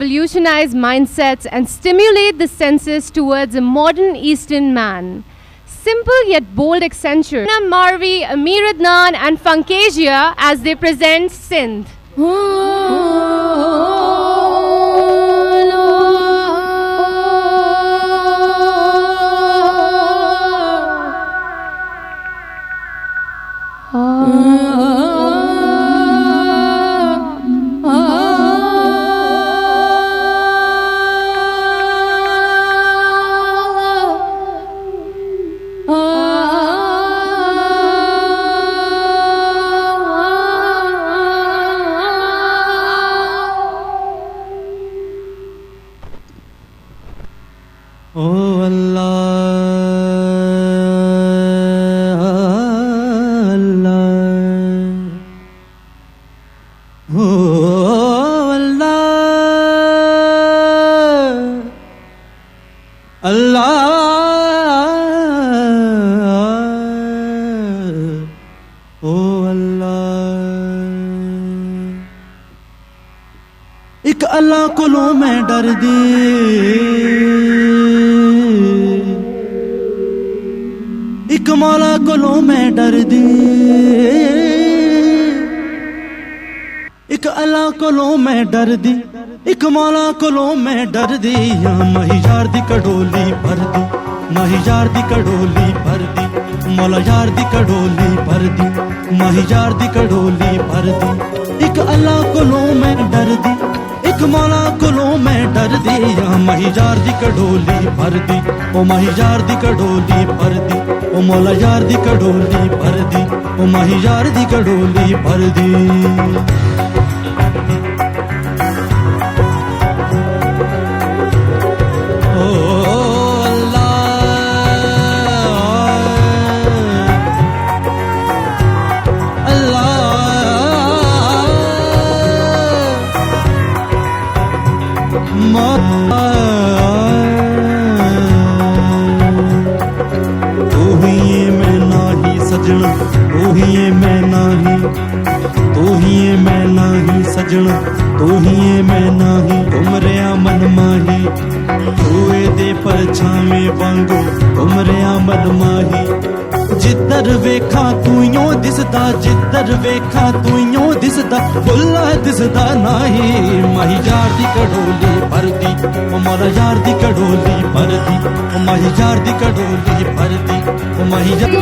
revolutionize mindsets and stimulate the senses towards a modern Eastern man. Simple yet bold accenture. Marvi, Amir Adnan and Funkasia as they present Sindh. एक अल्लाह कोलों मैं डर दी, एक मौला कोलों मैं डर दी, एक अल्लाह कोलों मैं डर दी, एक मौला कोलों मैं डर दी। माही यार दी कड़ोली भर दी, माही यार दी कड़ोली भर दी, मौला यार दी कड़ोली भर दी, माही यार दी कड़ोली भर दी। एक अल्लाह कोलों मैं डर दी, एक मौला कोलों मैं डर दी। माही यार दी कड़ोली भर दी, ओ माही यार दी कड़ोली भर दी, ओ मौला यार दी कड़ोली भर दी, ओ माही यार दी कड़ोली भर दी। तू ही मैं नाही, तू ही मैं नाही सजना, तू ही मैं नाही उमरिया मन माही, तूए दे परछावे वांगू उमरिया मन माही। जिधर वेखा तू यो दिसदा, जिधर वेखा तू यो दिसदा, भुल्ला दिसदा नाही। माही यार दी कड़ोली भर दी, ओ मौला यार दी कड़ोली भर दी, ओ माही यार दी कड़ोली भर दी, ओ माही यार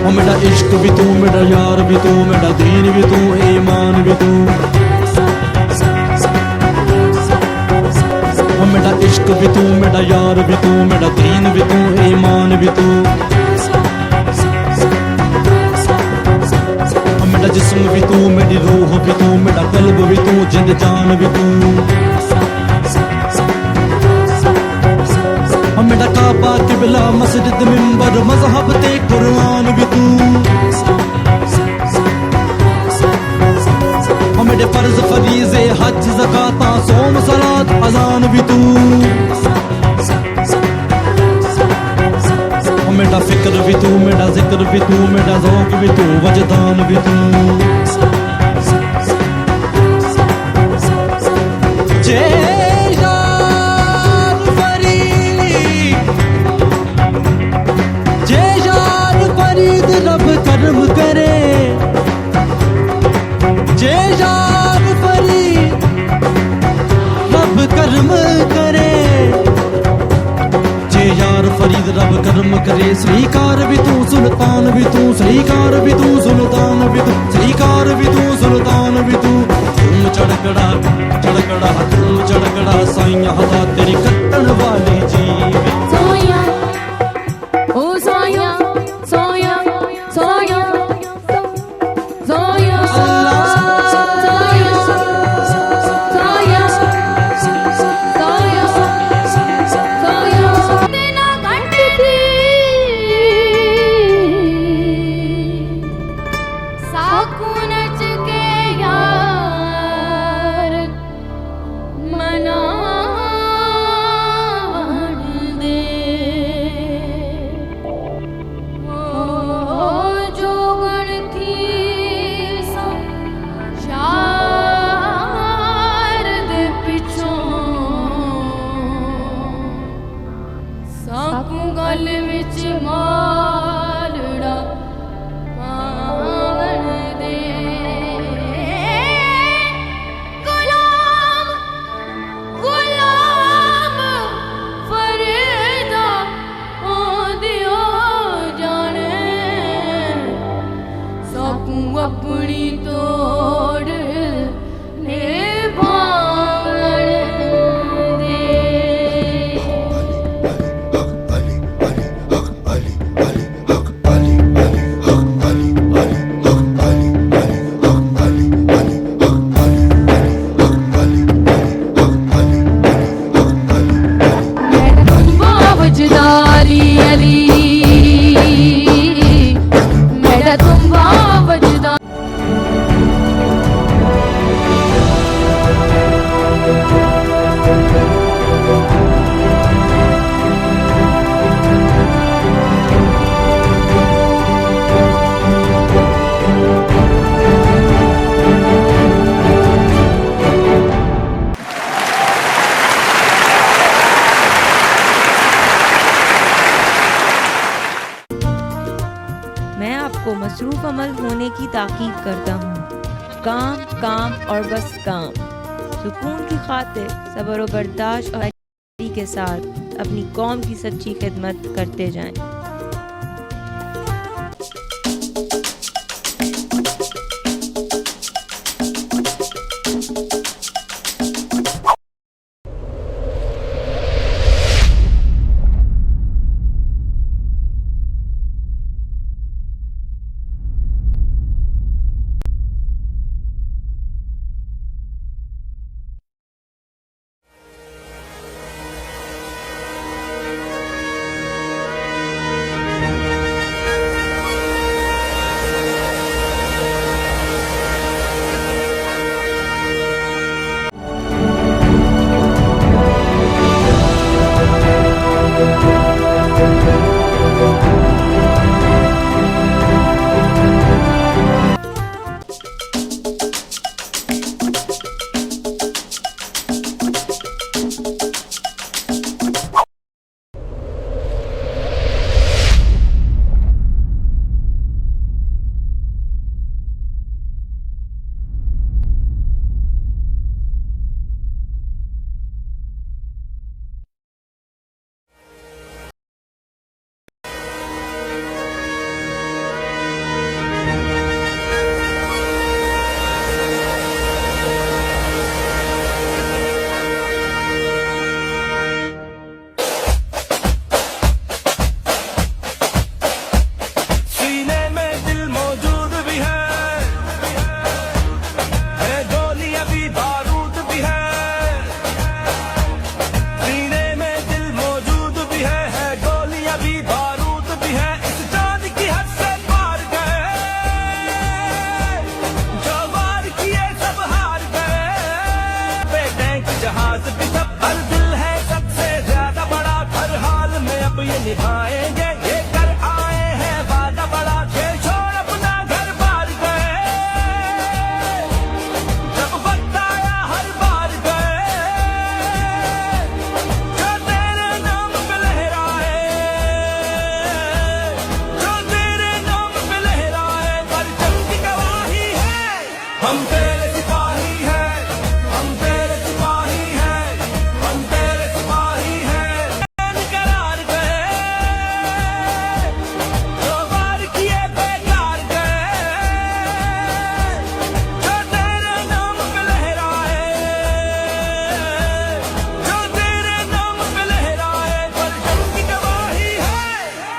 मेरा इश्क भी तू, मेरा यार भी तू, मेरा दीन भी तू, ईमान भी तू। मेरा इश्क भी तू, मेरा यार भी तू, मेरा दीन भी तू, ईमान भी तू। मेरा जिस्म भी तू, मेरी रूह भी तू, मेरा कल्ब भी तू, जिंद जान भी तू। मेरा काबा किबला मस्जिद मिंबर मजहब ते कुरान भी तू। मेरे फर्ज फरीज़े हज ज़काता सोम सलात अज़ान भी तू। मेरा फिक्र भी तू, मेरा जिक्र भी तू, मेरा ज़ौक़ भी तू, वजदान भी तू। रब करम करे, जे यार फरीद रब करम करे, जे यार फरीद फरीद रब करम करे श्रीकार भी तू सुल्तान भी तू श्रीकार भी तू सुल्तान भी तू श्रीकार भी तू सुल्तान भी तू धूम चढ़कड़ा धूम चढ़कड़ा साइया हवा तेरी कत्तन वाली जी सोया ओ सोया सोया सोया सोया गल विच मालड़ा पावन दे गुलाम गुलाम फरीदा ओ दियो जाने सकूं अपनी तोड़ ने मैं आपको मसरूफ अमल होने की ताकीद करता हूँ। काम काम और बस काम। सुकून की खातिर सब्र और बर्दाश्त और के साथ अपनी कौम की सच्ची खिदमत करते जाएं।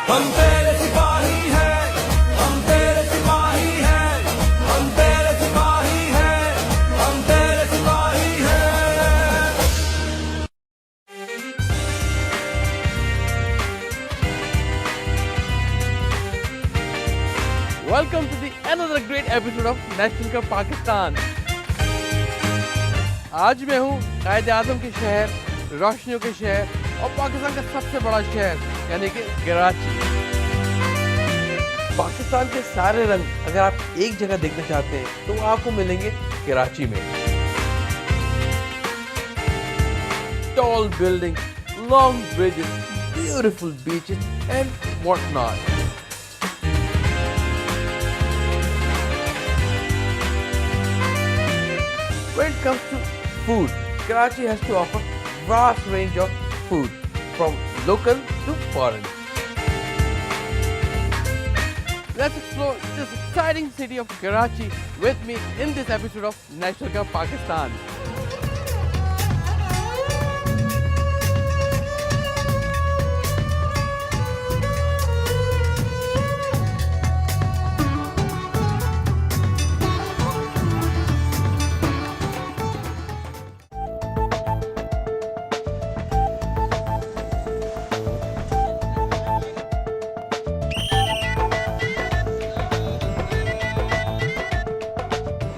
हम तेरे सिपाही हैं, हम तेरे सिपाही हैं, हम तेरे सिपाही हैं, हम तेरे सिपाही हैं। Welcome to the another great episode of national cup Pakistan. आज मैं हूँ कायद आजम के शहर, रोशनियों के शहर और पाकिस्तान का सबसे बड़ा शहर यानी कि कराची। पाकिस्तान के सारे रंग अगर आप एक जगह देखना चाहते हैं तो वो आपको मिलेंगे कराची में। Tall buildings, long bridges, beautiful beaches and what not. When it comes to food, Karachi has to offer vast range of food from local to foreign. Let's explore this exciting city of Karachi with me in this episode of National Cup Pakistan.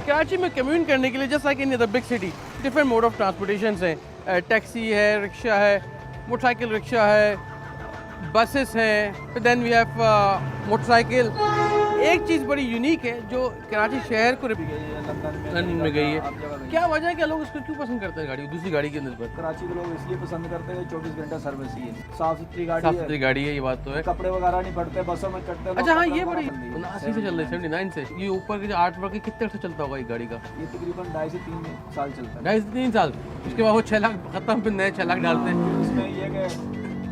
Karachi में commute करने के लिए just like in the big city different mode of transportation हैं। Taxi है, rickshaw है, motorcycle rickshaw है, buses हैं, then we have motorcycle. एक चीज़ बड़ी यूनिक है जो कराची शहर को लंदन में गई है। क्या वजह है कि लोग इसको क्यों पसंद करते हैं गाड़ी दूसरी गाड़ी के अंदर? कराची के लोग इसलिए पसंद करते हैं 24 घंटा सर्विस ही है, साफ सुथरी गाड़ी साफ सुथरी गाड़ी है, ये बात तो है। कपड़े वगैरह नहीं पड़ते, बसों में चढ़ते हैं। अच्छा हाँ, ये बड़ी 79 से चल रही है, 79 से। ये ऊपर के जो आर्ट वर्क है कितने से चलता होगा ये गाड़ी का? ये तकरीबन 2.5 से 3 साल चलता है। 2.5 से 3 साल। उसके बाद वो 6 लाख खत्म, फिर नए 6 लाख डालते हैं। इसमें ये कि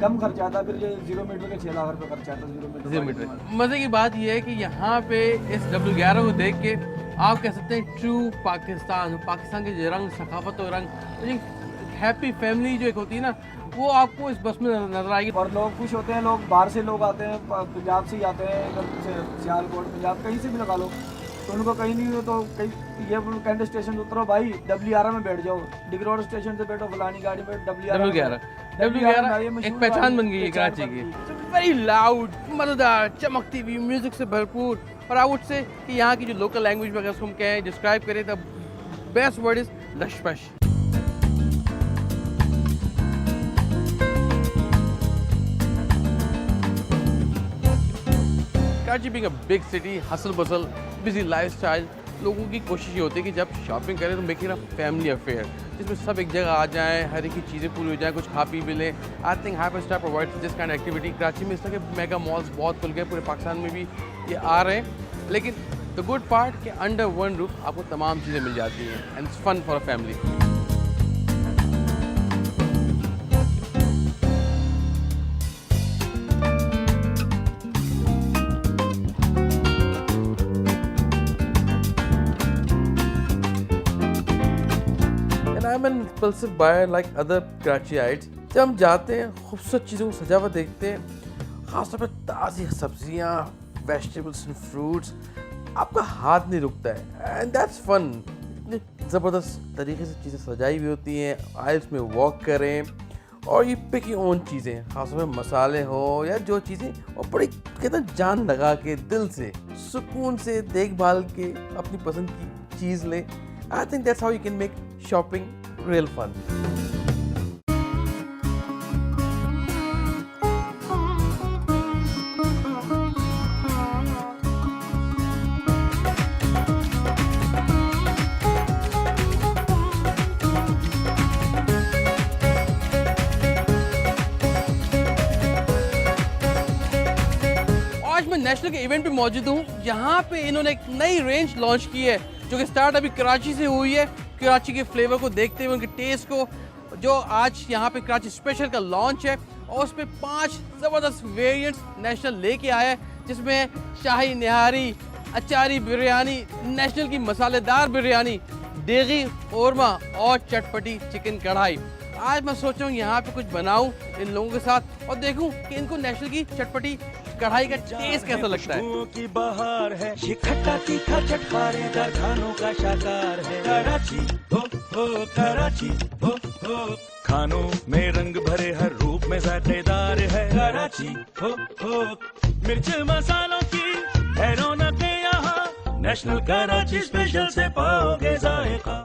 कम खर्चा आता, फिर ये 0 मीटर के 6 लाख रुपए खर्चा आता। 0 मीटर। मज़े की बात ये है कि यहाँ पे इस W11 को देख के आप कह सकते हैं ट्रू पाकिस्तान के जो रंग, सकाफत और रंग, हैप्पी फैमिली जो एक होती है ना, वो आपको इस बस में नजर आएगी। और लोग खुश होते हैं, लोग बाहर से लोग आते हैं, पंजाब से ही आते हैं, इधर से सियालकोट, पंजाब कहीं से भी लगा लो, तो उनको कहीं नहीं हो तो कहीं ये कैंट स्टेशन से उतरो भाई, W11 में बैठ जाओ, डिग रोड स्टेशन से बैठो, फलानी गाड़ी में W11 एक पहचान बन गई है कराची की। वेरी लाउड, मजेदार, चमकती हुई म्यूजिक से भरपूर। और आई वुड से कि यहाँ की जो लोकल लैंग्वेज में अगर उसको हम कहें, डिस्क्राइब करें, तो बेस्ट वर्ड इज लशपश। Karachi being a big city, hustle bustle, busy lifestyle, लोगों की कोशिश ये होती है कि जब शॉपिंग करें तो make it a family affair, जिसमें सब एक जगह आ जाएं, हर एक की चीज़ें पूरी हो जाएं, कुछ खा पी भी लें। I think Hyperstar provides this kind activity. Karachi में इस तरह के मेगा मॉल्स बहुत खुल गए, पूरे पाकिस्तान में भी ये आ रहे हैं। लेकिन द गुड पार्ट कि अंडर वन रूफ आपको तमाम चीज़ें मिल जाती हैं and it's fun for a family. I'm an impulsive buyer like other Karachiites। जब हम जाते हैं, खूबसूरत चीज़ों को सजा हुआ देखते हैं, ख़ासतौर पर ताज़ी सब्जियाँ, वेजिटेबल्स एंड फ्रूट्स, आपका हाथ नहीं रुकता है एंड दैट्स फन। इतनी ज़बरदस्त तरीके से चीज़ें सजाई हुई होती हैं, आइल्स में वॉक करें और ये पिक योर ओन चीज़ें, ख़ासतौर पर मसाले हो या जो चीज़ें, और बड़ी कहते हैं जान लगा के, दिल से, सुकून से देखभाल के अपनी पसंद की चीज़ लें। I think that's how you can make shopping real fun। आज मैं नेशनल के इवेंट पे मौजूद हूँ, जहाँ पे इन्होंने एक नई रेंज लॉन्च की है जो कि स्टार्ट अभी कराची से हुई है। कराची के फ्लेवर को देखते हुए, उनके टेस्ट को, जो आज यहाँ पे कराची स्पेशल का लॉन्च है और उस पर 5 ज़बरदस्त वेरिएंट्स नेशनल लेके आया है, जिसमें शाही निहारी, अचारी बिरयानी, नेशनल की मसालेदार बिरयानी, देगी औरमा और चटपटी चिकन कढ़ाई। आज मैं सोच रहा हूँ यहाँ पे कुछ बनाऊँ इन लोगों के साथ और देखूँ कि इनको नेशनल की चटपटी कढ़ाई का टेस्ट कैसा लगता है। खुशबुओं की बहार है, ये खट्टा तीखा चटकारेदार खानों का शाकार है। कराची हो कराची हो खानों में रंग भरे हर रूप में जायकेदार है। कराची हो मिर्च मसालों की है रौनक यहाँ, नेशनल कराची स्पेशल से पाओगे जायका।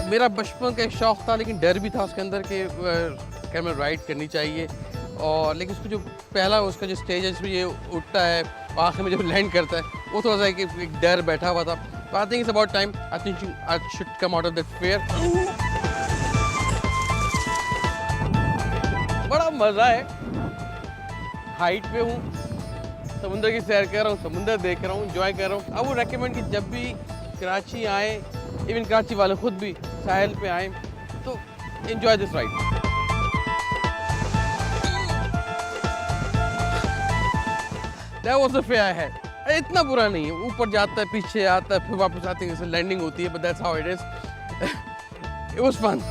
मेरा बचपन का एक शौक़ था लेकिन डर भी था उसके अंदर कि कैमरा राइड करनी चाहिए और लेकिन उसको जो पहला उसका जो स्टेज है जिसमें ये उठता है आखिर में जब लैंड करता है वो थोड़ा सा एक डर बैठा हुआ था। तो आई think it's about time, I think I should come out of that fear. बड़ा मज़ा है, हाइट पे हूँ, समुंदर की सैर कर रहा हूँ, समुंदर देख रहा हूँ, एंजॉय कर रहा हूँ। आई वुड रेकमेंड कि जब भी कराची आए, इवन कराची वाले खुद भी साहिल पे आए तो enjoy this ride. That was the fair I had. इतना बुरा नहीं है, ऊपर जाता है, पीछे आता है, फिर वापस आते हैं, लैंडिंग होती है, but that's how it is. It was fun.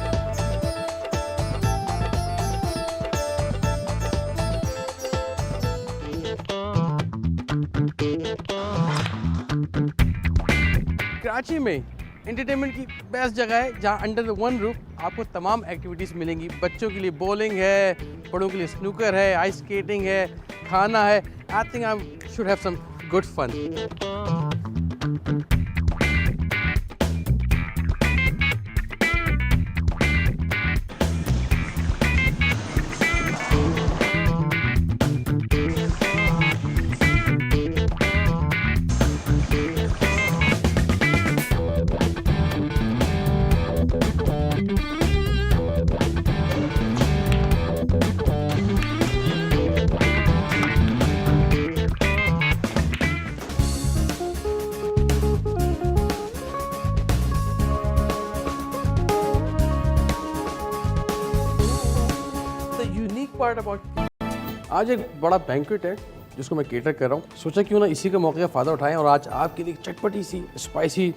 Karachi में एंटरटेनमेंट की बेस्ट जगह है जहाँ अंडर द वन रूफ आपको तमाम एक्टिविटीज़ मिलेंगी। बच्चों के लिए बॉलिंग है, बड़ों के लिए स्नूकर है, आइस स्केटिंग है, खाना है। I think I should have some good fun. Part about आज एक बड़ा बैंक्वेट है जिसको मैं केटर कर रहा हूँ। सोचा क्यों ना इसी के मौके का फ़ायदा उठाएं और आज आपके लिए चटपटी सी स्पाइसी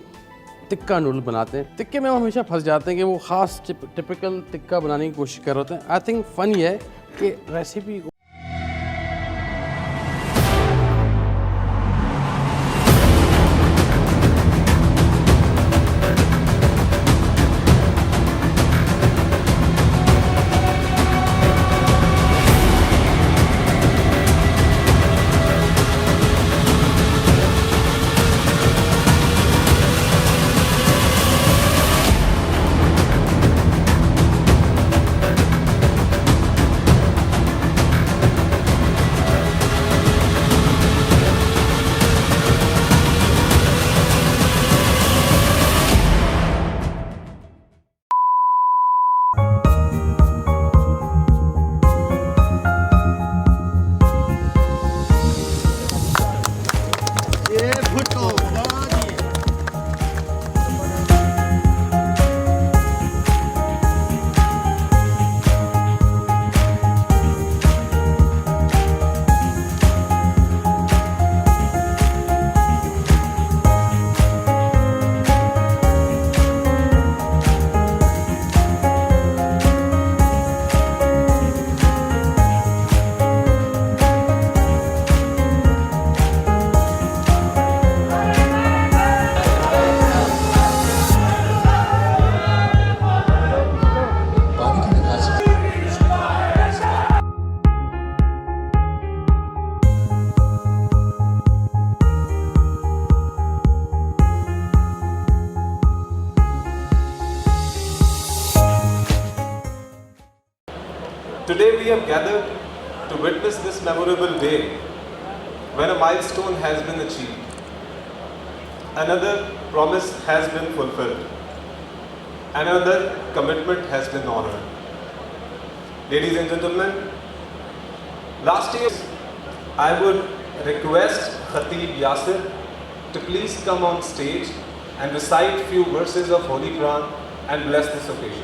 टिक्का नूडल बनाते हैं। टिक्के में हम हमेशा फंस जाते हैं कि वो ख़ास टिपिकल टिक्का बनाने की कोशिश कर रहे होते हैं। आई थिंक फ़न ये है कि recipe Today we have gathered to witness this memorable day when a milestone has been achieved. Another promise has been fulfilled. Another commitment has been honored. Ladies and gentlemen, last year I would request Khatib Yasir to please come on stage and recite few verses of Holy Quran and bless this occasion.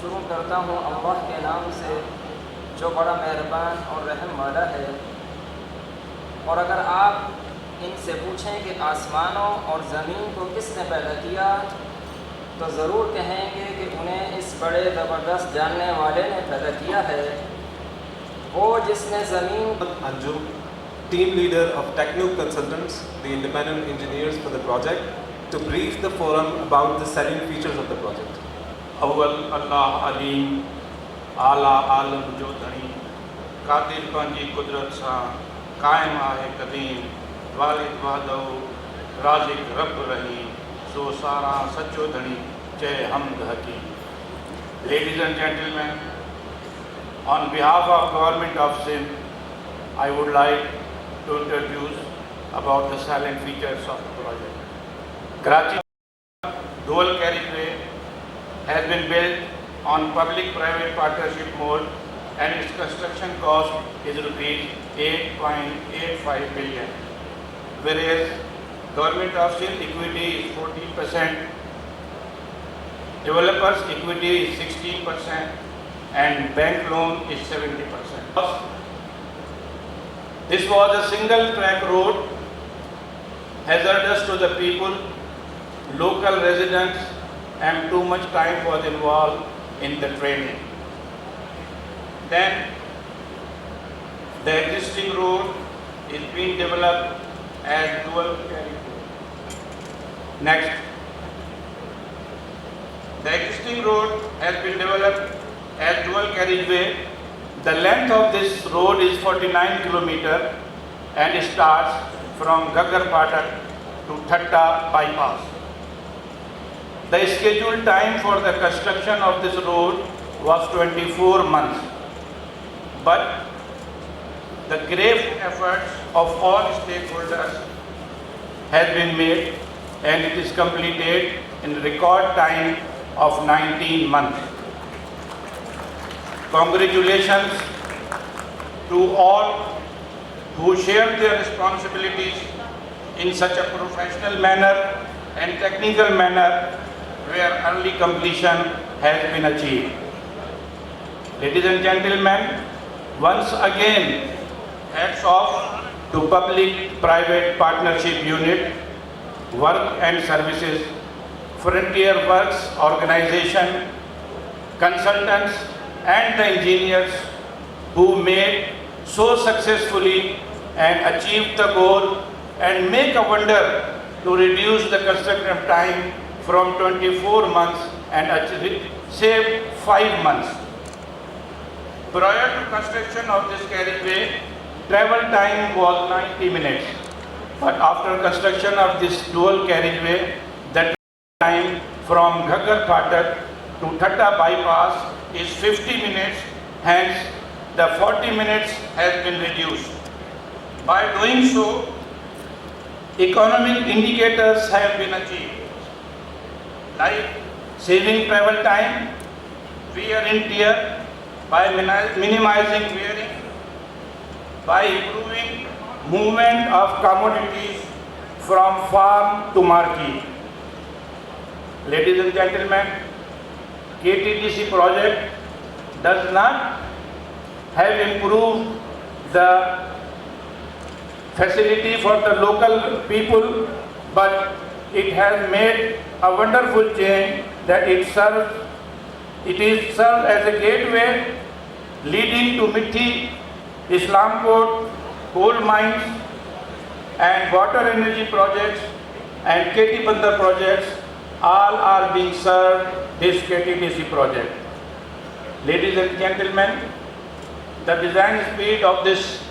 शुरू करता हूँ अल्लाह के नाम से जो बड़ा मेहरबान और रहम वाला है। और अगर आप इनसे पूछें कि आसमानों और ज़मीन को किसने पैदा किया तो ज़रूर कहेंगे कि उन्हें इस बड़े ज़बरदस्त जानने वाले ने पैदा किया है, वो जिसने ज़मीन Anju, team leader of Techno Consultants, the independent engineers for the project, to brief the forum about the selling features of the project. अव्वल अल्लाह अलीम आला आलम जो धणी कादिर पंहिंजी कुदरत सां क़ाइम आहे क़दीम वालिद वादो राज़िक रब रहीम सो सारा सचो धणी जय हमद हकीम। Ladies and gentlemen, on behalf of Government of Sindh, I would like to introduce about the salient features of the project. Karachi dual carriageway has been built on public-private partnership mode and its construction cost is rupees 8.85 billion, whereas Government of Sindh equity is 40%, developers equity is 16% and bank loan is 70%. This was a single track road, hazardous to the people, local residents, and too much time was involved in the training. Then the existing road is being developed as dual carriageway. Next, the existing road has been developed as dual carriageway. The length of this road is 49 kilometers and it starts from Ghaggar Phatak to Thatta bypass. The scheduled time for the construction of this road was 24 months, but the great efforts of all stakeholders has been made and it is completed in record time of 19 months. Congratulations to all who shared their responsibilities in such a professional manner and technical manner where early completion has been achieved. Ladies and gentlemen, once again, hats off to Public-Private Partnership Unit, Work and Services, Frontier Works Organization, consultants and the engineers who made so successfully and achieved the goal and make a wonder to reduce the construction time from 24 months and save 5 months. Prior to construction of this carriageway, travel time was 90 minutes. But after construction of this dual carriageway, the time from Ghaggar Phatak to Thatta bypass is 50 minutes, hence the 40 minutes has been reduced. By doing so, economic indicators have been achieved, like saving travel time, wear and tear, by minimizing wearing, by improving movement of commodities from farm to market. Ladies and gentlemen, KTDC project does not have improved the facility for the local people, but it has made a wonderful change that it serves as a gateway leading to Mithi, Islamkot, coal mines and water energy projects and KT Bandar projects all are being served this KTDC project. Ladies and gentlemen, the design speed of this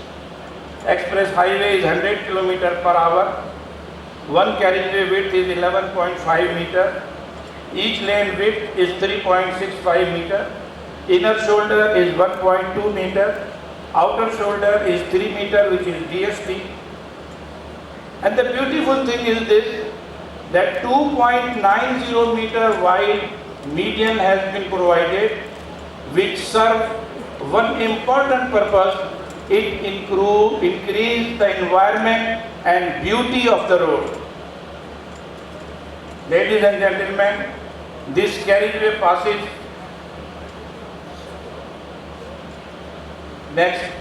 express highway is 100 km/h. One carriageway width is 11.5 meter. Each lane width is 3.65 meter. Inner shoulder is 1.2 meter. Outer shoulder is 3 meter, which is DST. And the beautiful thing is this, that 2.90 meter wide median has been provided, which serve one important purpose. It increase the environment and beauty of the road. Ladies and gentlemen, this carriageway passes. Next.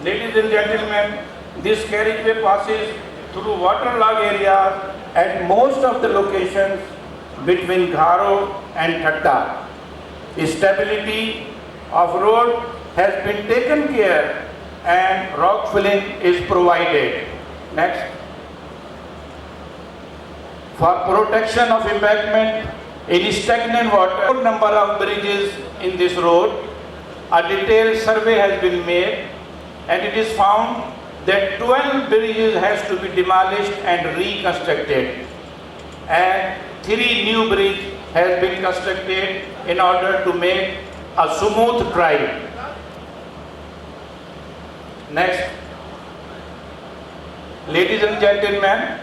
Ladies and gentlemen, this carriageway passes through waterlogged areas at most of the locations between Gharo and Thatta. Stability of road has been taken care and rock filling is provided. Next. For protection of embankment in stagnant water, number of bridges in this road, a detailed survey has been made and it is found that 12 bridges has to be demolished and reconstructed, and 3 new bridges has been constructed in order to make a smooth drive. Next. Ladies and gentlemen,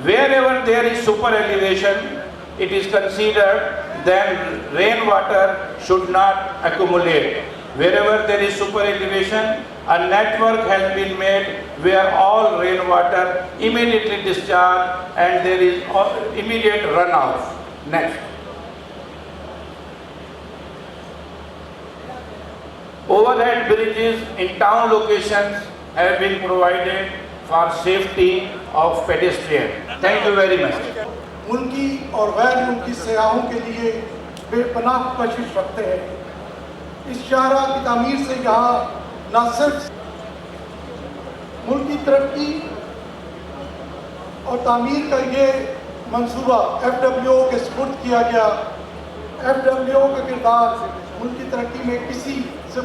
wherever there is super elevation, it is considered that rainwater should not accumulate. Wherever there is super elevation, a network has been made where all rainwater immediately discharged and there is immediate runoff. Next. Overhead bridges in town locations have been provided for safety of pedestrians. Thank you very much. मुल्की और गैर मुल्की सयाहों के लिए बेपनाह कोशिश रखते हैं। इस शाहरा की तामीर से यहाँ न सिर्फ मुल्की तरक्की और तामीर का ये मंसूबा FWO के सपुर्द किया गया। FWO का किरदार मुल्की तरक्की में किसी से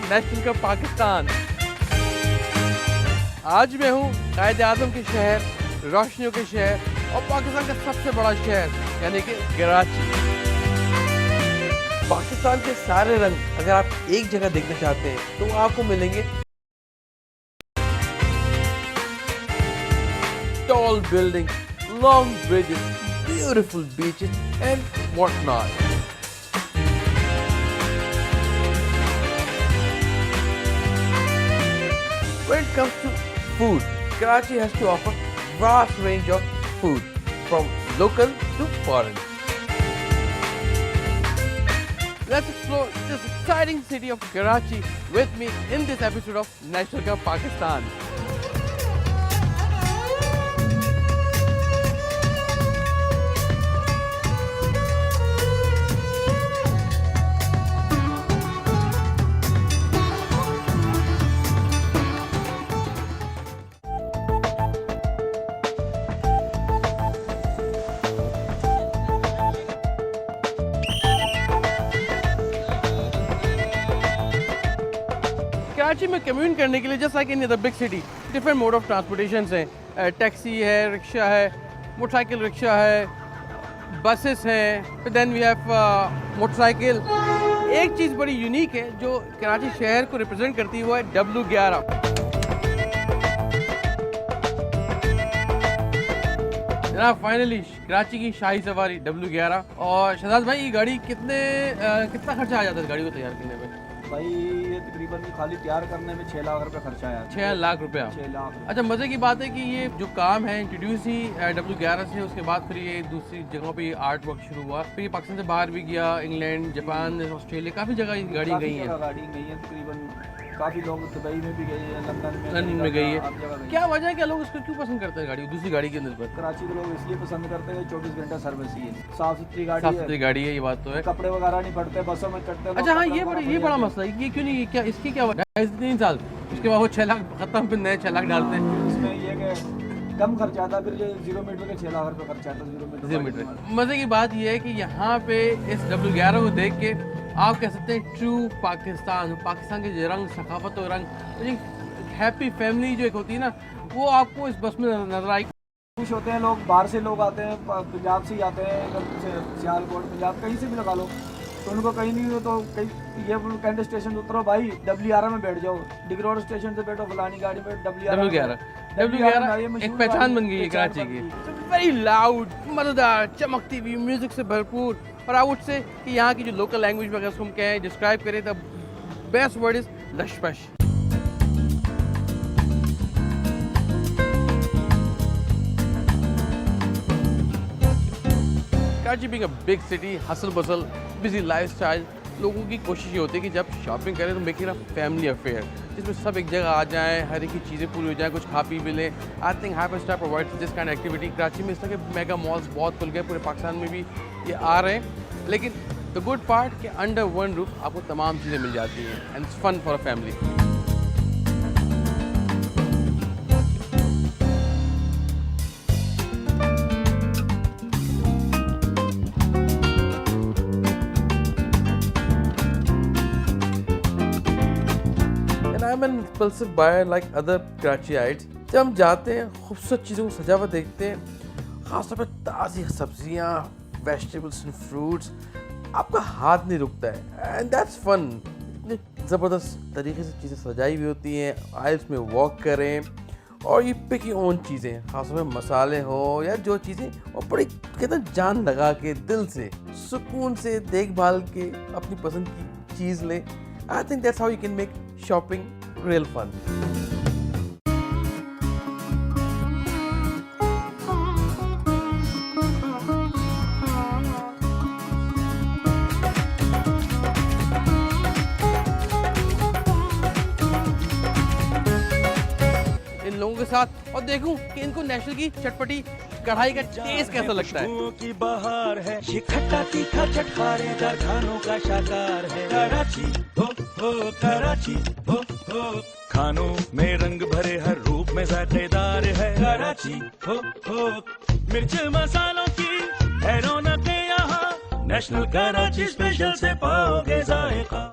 नेशनल कप पाकिस्तान। आज मैं हूँ कायद आजम के शहर, रोशनियों के शहर और पाकिस्तान का सबसे बड़ा शहर यानी कि कराची। पाकिस्तान के सारे रंग अगर आप एक जगह देखना चाहते हैं तो आपको मिलेंगे। Tall buildings, long bridges, beautiful beaches and whatnot. When it comes to food, Karachi has to offer vast range of food from local to foreign. Let's explore this exciting city of Karachi with me in this episode of National Cup Pakistan. Karachi में commute करने के लिए just like in the big city different mode of transportation हैं। Taxi है, rickshaw है, motorcycle rickshaw है, buses हैं, then we have motorcycle. एक चीज़ बड़ी यूनिक है जो कराची शहर को रिप्रेजेंट करती है वो है W11। जनाब फाइनली कराची की शाही सवारी W11। और शहजाद भाई ये गाड़ी कितना खर्चा आ जाता है गाड़ी को तैयार करने में? भाई ये तकरीबन खाली तैयार करने में 6 लाख रुपए खर्चा आया। 6 लाख रुपया? 6 लाख। अच्छा, मज़े की बात है कि ये जो काम है इंट्रोड्यूस ही W11 से, उसके बाद फिर ये दूसरी जगहों पे आर्ट वर्क शुरू हुआ, फिर ये पाकिस्तान से बाहर भी गया, इंग्लैंड, जापान, ऑस्ट्रेलिया, काफ़ी जगह ये गाड़ी गई है। तकरीबन काफ़ी लोग दुबई में भी गए हैं, लंदन में गई है। क्या वजह है, क्या लोग इसको क्यों पसंद करते हैं गाड़ी, दूसरी गाड़ी के अंदर? कराची के लोग इसलिए पसंद करते हैं 24 घंटा सर्विस ही है, साफ सुथरी गाड़ी है, ये बात तो है। कपड़े वगैरह नहीं पड़ते, बसों में चढ़ते। अच्छा हाँ, ये बड़ा मसला है, ये क्यों नहीं, क्या इसकी क्या वजह है? 3 साल उसके बाद वो 6 लाख खत्म, फिर नए 6 लाख डालते हैं। इसमें ये कि कम खर्चा आता, फिर ये 0 मीटर के 6 लाख रुपये खर्चा आता। 0 मीटर। मज़े की बात ये है कि यहाँ पे इस W11 को देख के आप कह सकते हैं ट्रू पाकिस्तान के जो रंग, सकाफत और रंग, हैप्पी फैमिली जो एक होती है ना, वो आपको इस बस में नजर आई। खुश होते हैं लोग, बाहर से लोग आते हैं, पंजाब से ही आते हैं, सियालकोट, पंजाब कहीं से भी लगा लो, तो उनको कहीं नहीं हो तो कहीं ये कैंट स्टेशन उतरो भाई, W11 में बैठ जाओ, डिग रोड स्टेशन से बैठो, फलानी गाड़ी में W11 एक पहचान बन गई है कराची की। वेरी लाउड, मजेदार, चमकती हुई म्यूजिक से भरपूर। और आई वुड से कि यहाँ की जो लोकल लैंग्वेज में अगर उसको हम कहें, डिस्क्राइब करें, तो बेस्ट वर्ड इज लशपश। Karachi being a big city, hustle bustle, busy lifestyle, लोगों की कोशिश ये होती है कि जब शॉपिंग करें तो make it a family affair, जिसमें सब एक जगह आ जाएं, हर एक की चीज़ें पूरी हो जाएं, कुछ खा पी भी लें। I think Hyperstar provides this kind activity. Karachi में इस तरह के मेगा मॉल्स बहुत खुल गए, पूरे पाकिस्तान में भी ये आ रहे हैं। लेकिन द गुड पार्ट कि अंडर वन रूफ आपको तमाम चीज़ें मिल जाती हैं and it's fun for a family. I'm an impulsive buyer like other Karachiites. जब हम जाते हैं, खूबसूरत चीज़ों को सजा हुआ देखते हैं, ख़ासतौर पर ताज़ी सब्जियाँ, वेजिटेबल्स एंड फ्रूट्स, आपका हाथ नहीं रुकता है एंड दैट्स फन। इतनी ज़बरदस्त तरीके से चीज़ें सजाई हुई होती हैं, आइल्स में वॉक करें और ये पिक योर ओन चीज़ें, ख़ासतौर पर मसाले हो या जो चीज़ें, और बड़ी कहते हैं जान लगा के, दिल से, सुकून से देखभाल के अपनी पसंद की चीज़ लें। I think that's how you can make shopping real fun. इन लोगों के साथ और देखूं कि इनको नेशनल की चटपटी कढ़ाई का टेस्ट कैसा लगता है। की बहार है, ये खट्टा तीखा चटखारेदार खानों का शाकार है। कराची हो कराची हो खानों में रंग भरे, हर रूप में जायकेदार है। कराची हो मिर्च मसालों की है रौनक यहाँ, नेशनल कराची स्पेशल से पाओगे जायका।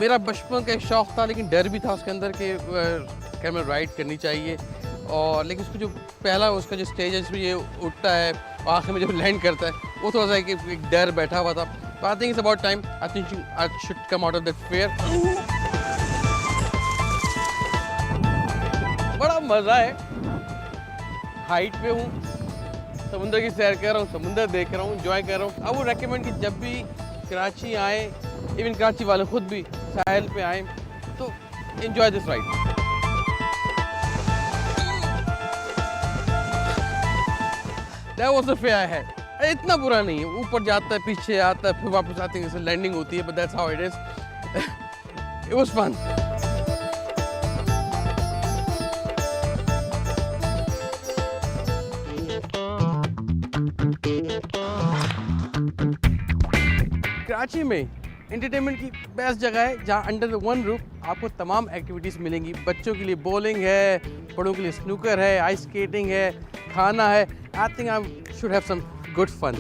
मेरा बचपन का एक शौक़ था, लेकिन डर भी था उसके अंदर कि कैमल राइड करनी चाहिए। और लेकिन उसको जो पहला उसका जो स्टेज है जिसमें ये उठता है और आखिर में जब लैंड करता है, वो थोड़ा सा एक डर बैठा हुआ था। तो आई think it's about time, I think I should come out of that fear. बड़ा मज़ा है, हाइट पे हूँ, समुंदर की सैर कर रहा हूँ, समुंदर देख रहा हूँ, एंजॉय कर रहा हूँ। आई वुड रेकमेंड कि जब भी कराची आए, इवन कराची वाले खुद भी साहिल पे आए, तो enjoy this ride. That was the fear I had. इतना बुरा नहीं है, ऊपर जाता है, पीछे आता है, फिर वापस आते हैं, लैंडिंग होती है, but that's how it is. It was fun. Karachi में एंटरटेनमेंट की बेस्ट जगह है जहाँ अंडर द वन रूफ आपको तमाम एक्टिविटीज़ मिलेंगी। बच्चों के लिए बॉलिंग है, बड़ों के लिए स्नूकर है, आइस स्केटिंग है, खाना है। I think I should have some good fun.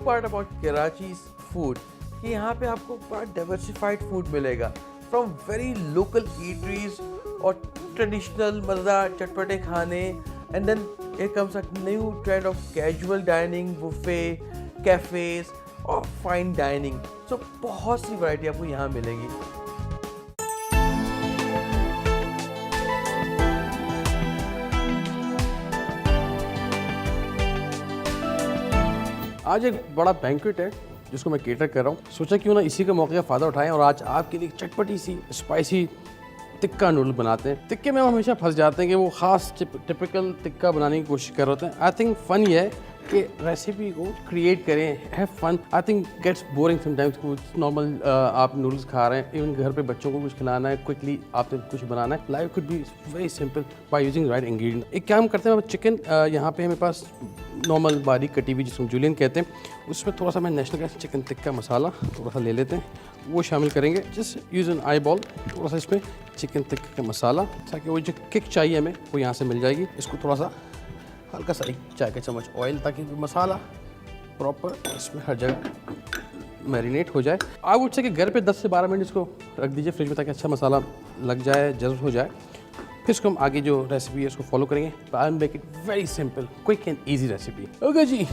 Part about कराची's फूड कि यहाँ पे आपको बड़ा डाइवर्सिफाइड फूड मिलेगा, फ्रॉम वेरी लोकल ईटरीज और ट्रेडिशनल मज़ेदार चटपटे खाने, and then here comes a new trend of casual dining, buffet, cafes और फाइन डाइनिंग। सो बहुत सी वैरायटी आपको यहाँ मिलेगी। आज एक बड़ा बैंक्वेट है जिसको मैं केटर कर रहा हूँ। सोचा क्यों ना इसी का मौके का फ़ायदा उठाएं और आज आपके लिए चटपटी सी स्पाइसी टिक्का नूडल बनाते हैं। टिक्के में हम हमेशा फंस जाते हैं कि वो ख़ास टिपिकल टिक्का बनाने की कोशिश कर रहे होते हैं। आई थिंक फ़न ये है कि रेसिपी को क्रिएट करें, have fun. I think gets boring sometimes. Normal आप नूडल्स खा रहे हैं, इवन घर पे बच्चों को कुछ खिलाना है, क्विकली आपने कुछ बनाना है। Life could be very simple by using right ingredient. एक काम करते हैं, चिकन यहाँ पे हमारे पास नॉर्मल बारीक कटी हुई जिसको जूलियन कहते हैं, उसमें थोड़ा सा मैं नेशनल का चिकन टिक्का मसाला थोड़ा सा ले लेते हैं, वो शामिल करेंगे। Just use N eye ball, थोड़ा सा इसमें चिकन टिक्का का मसाला, ताकि वो जो किक चाहिए हमें वो यहाँ से मिल जाएगी। इसको थोड़ा सा हल्का सा 1 चाय का चम्मच ऑयल, ताकि मसाला प्रॉपर इसमें हर जगह मैरिनेट हो जाए। आई वुड से कि घर पे 10 से 12 मिनट इसको रख दीजिए फ्रिज में, ताकि अच्छा मसाला लग जाए, जज्ब हो जाए। फिर इसको हम आगे जो रेसिपी है उसको फॉलो करेंगे। I make it very simple, quick and easy recipe. Okay जी,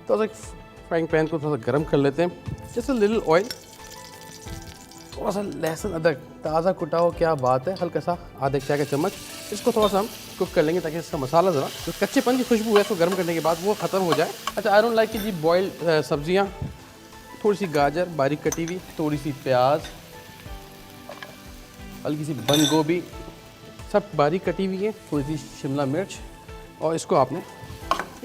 तो फ्राइंग पैन को थोड़ा सा गर्म कर लेते हैं। जस्ट अ लिटिल ऑयल, थोड़ा सा लहसुन अदरक ताज़ा कुटा हो, क्या बात है, हल्का सा आधे चाय का चम्मच। इसको थोड़ा सा हम कुक कर लेंगे ताकि इसका मसाला ज़रा जो कच्चेपन की खुशबू है इसको गर्म करने के बाद वो ख़त्म हो जाए। अच्छा, आई डोंट लाइक कि जी बॉइल्ड सब्जियाँ, थोड़ी सी गाजर बारीक कटी हुई, थोड़ी सी प्याज, हल्की सी बंद गोभी, सब बारीक कटी हुई है, थोड़ी सी शिमला मिर्च, और इसको आपने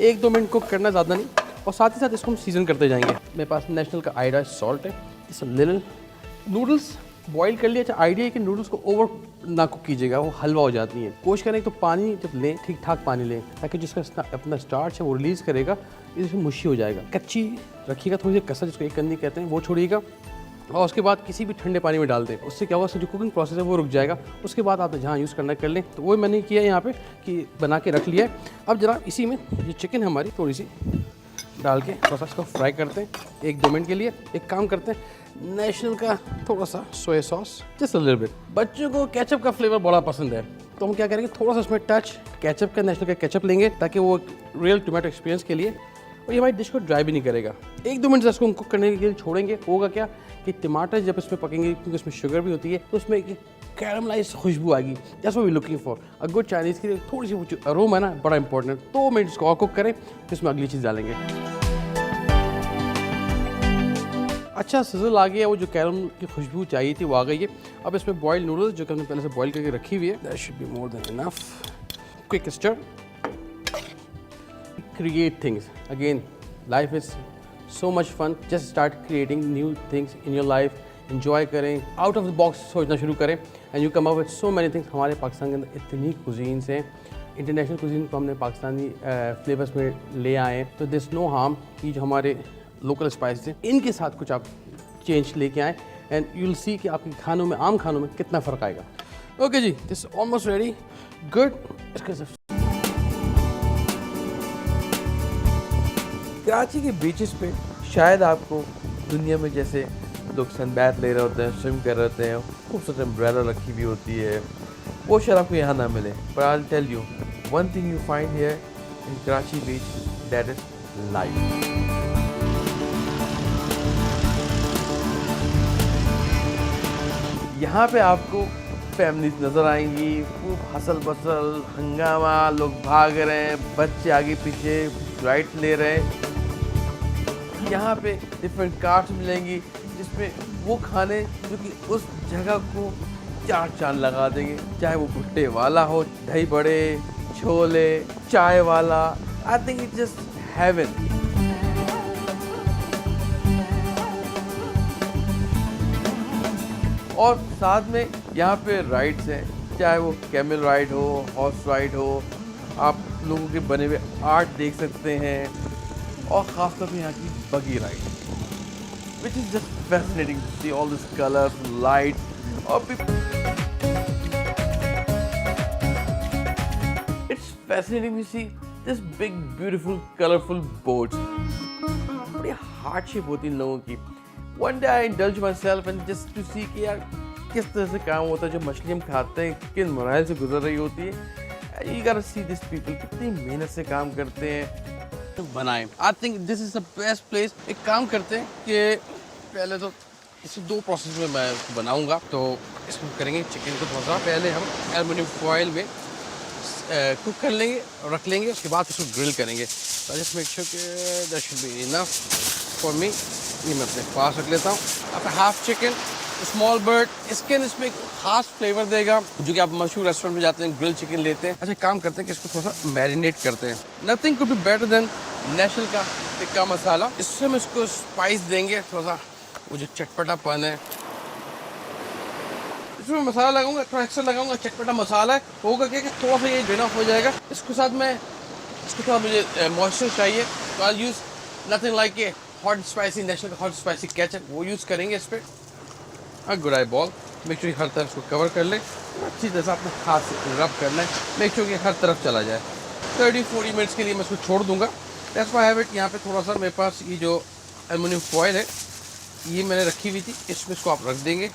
1-2 मिनट कुक करना, ज़्यादा नहीं। और साथ ही साथ इसको हम सीज़न करते जाएंगे। मेरे पास नेशनल का आयोडाइज्ड सॉल्ट है, इस लिटिल। नूडल्स बॉईल कर लिए। अच्छा, आइडिया है कि नूडल्स को ओवर ना कुक कीजिएगा, वो हलवा हो जाती है। कोशिश करें तो पानी जब लें, ठीक ठाक पानी लें, ताकि जिसका अपना स्टार्च है वो रिलीज़ करेगा, इसमें मुशी हो जाएगा। कच्ची रखिएगा, थोड़ी सी कसर जिसको एक कंदी कहते हैं वो छोड़िएगा, और उसके बाद किसी भी ठंडे पानी में डाल दें। उससे क्या होगा, जो कुकिंग प्रोसेस है वो रुक जाएगा। उसके बाद आप जहाँ यूज़ करना कर लें। तो वो मैंने किया यहाँ पे कि बना के रख लिया है। अब जरा इसी में ये चिकन हमारी थोड़ी सी डाल के थोड़ा सा इसको फ्राई करते हैं 1-2 मिनट के लिए। एक काम करते हैं, नेशनल का थोड़ा सा soya sauce, just a little bit. बच्चों को केचप का फ्लेवर बड़ा पसंद है, तो हम क्या करेंगे, थोड़ा सा उसमें टच केचप का, नेशनल का केचप लेंगे, ताकि वो रियल टोमेटो एक्सपीरियंस के लिए, और ये हमारी डिश को ड्राई भी नहीं करेगा। 1-2 मिनट से इसको हम कुक करने के लिए छोड़ेंगे। होगा क्या कि टमाटर जब इसमें पकेंगे, क्योंकि उसमें शुगर भी होती है, तो उसमें एक कैरमलाइज खुशबू आएगी। That's what we looking for. A good Chinese के लिए थोड़ी सी वो जो अरोमा है ना, बड़ा इंपॉर्टेंट है। 2 मिनट इसको और कुक करें, फिर इसमें अगली चीज़ डालेंगे। अच्छा सिजल आ गया, वो जो कैरम की खुशबू चाहिए थी वो आ गई है। अब इसमें बॉइल्ड नूडल्स जो कि हमने पहले से बॉईल करके रखी हुई है, that should be more than enough. Quick stir, create things. Again, life is so much fun. Just start creating new things in your life. Enjoy करें, out of the box सोचना शुरू करें, and you come up with so many things. हमारे पाकिस्तान के अंदर इतनी cuisines हैं, international cuisine को हमने पाकिस्तानी फ्लेवर्स में ले आए हैं, तो there's no harm कि जो हमारे लोकल स्पाइसेस हैं इनके साथ कुछ आप चेंज लेके आएँ, and you'll see कि आपके खानों में, आम खानों में कितना फ़र्क आएगा. Okay ji, this is almost ready. Good. Karachi के बीचेस पे शायद आपको दुनिया में जैसे लोग सनबैथ ले रहे होते हैं, स्विम कर रहे होते हैं, खूबसूरत अम्ब्रेला रखी भी होती है, वो शायद आपको यहाँ ना मिले. पर I will tell you one thing you find here in Karachi beach, that is life. यहाँ पे आपको फैमिलीज नज़र आएंगी, खूब हसल बसल हंगामा, लोग भाग रहे हैं, बच्चे आगे पीछे राइड ले रहे हैं. यहाँ पे डिफरेंट कार्ट्स मिलेंगी जिसमें वो खाने जो कि उस जगह को चार चांद लगा देंगे, चाहे वो भुट्टे वाला हो, दही बड़े, छोले, चाय वाला. I think it's just heaven. और साथ में यहाँ पे राइड्स हैं, चाहे वो कैमल राइड हो, हॉर्स राइड हो, आप लोगों के बने हुए आर्ट देख सकते हैं, और ख़ासतौर पे यहाँ की बगी ride, which is just fascinating to see all this colors, lights, और it's fascinating to see this big, beautiful, colorful boats. बड़ी hardship होती इन लोगों की. One day I indulge myself and just to see कि यार किस तरह से काम होता है, जो मछली हम खाते हैं किन मराइल से गुजर रही होती है. You gotta see these people कितनी मेहनत से काम करते हैं बनाएं. आई think this is the best place. एक काम करते हैं कि पहले तो इसे दो प्रोसेस में मैं बनाऊंगा. तो इसमें करेंगे चिकन को थोड़ा सा पहले हम एल्युमिनियम फॉइल में कुक कर लेंगे, रख लेंगे, उसके बाद इसको ग्रिल करेंगे. तो जस्ट मेक श्योर कि that should be enough for me. ये मैं अपने पास रख लेता हूँ. अब half chicken, small bird, skin इसमें एक खास फ्लेवर देगा जो कि आप मशहूर रेस्टोरेंट में जाते हैं, ग्रिल चिकन लेते हैं. अच्छा काम करते हैं कि इसको थोड़ा सा मैरिनेट करते हैं. Nothing could be better than national का टिक्का मसाला. इससे हम इसको स्पाइस देंगे, थोड़ा सा वो जो चटपटापन है इसमें मसाला लगाऊंगा, थोड़ा एक्स्ट्रा लगाऊंगा. चटपटा मसाला है, होगा क्या कि थोड़ा सा ये ड्रेन ऑफ हो जाएगा. इसके साथ में इसको थोड़ा मुझे मॉइस्चर चाहिए, तो I use nothing like a hot spicy, National का हॉट स्पाइसी केचप, वो यूज़ करेंगे इस पर. Good eye ball. Make sure हर तरफ इसको कवर कर ले, अच्छी तरह से आपको हाथ से रब करना है. मेक श्योर कि हर तरफ चला जाए. 30-40 मिनट्स के लिए मैं इसको छोड़ दूंगा. That's why I have it. यहाँ पे थोड़ा सा मेरे पास ये जो एल्युमिनियम फॉइल है ये मैंने रखी हुई थी, इसमें इसको आप रख देंगे.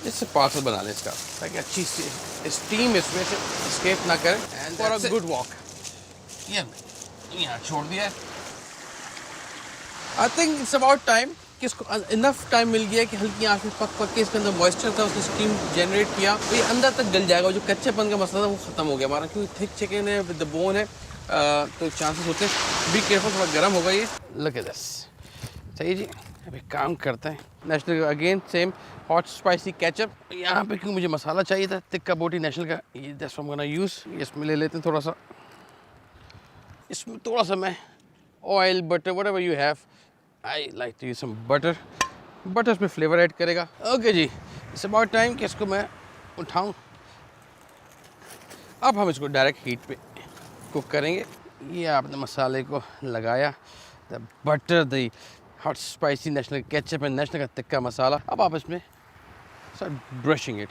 इससे पार्सल बना लें इसका, ताकि अच्छी सी स्टीम इसमें से एस्केप ना करे. And for a good walk ये यहाँ छोड़ दिया है. I think it's about time कि इसको इनफ टाइम मिल गया कि हल्की आंच में पक के इसके अंदर मॉइस्चर था, उसने स्टीम जनरेट किया, तो ये अंदर तक गल जाएगा. जो कच्चेपन का मसला था वो ख़त्म हो गया हमारा, क्योंकि थिक चिकन है विद द बोन है, तो चांसेस होते हैं. बी केयरफुल, थोड़ा गर्म होगा ये. Look at this. सही जी. अभी काम करते हैं. National again same hot spicy ketchup. यहाँ पे क्यों मुझे मसाला चाहिए था टिक्का बोटी नेशनल का, ये that's what I am gonna use. इसमें ले लेते हैं थोड़ा सा. इसमें थोड़ा सा मैं oil, butter, whatever you have. I like to use some butter. Butter इसमें फ्लेवर ऐड करेगा. ओके जी, इट्स अबाउट टाइम कि इसको मैं उठाऊं. अब हम इसको डायरेक्ट हीट पे कुक करेंगे. ये आपने मसाले को लगाया, the butter, the hot spicy national ketchup and national का टिक्का मसाला. अब आप इसमें start brushing it.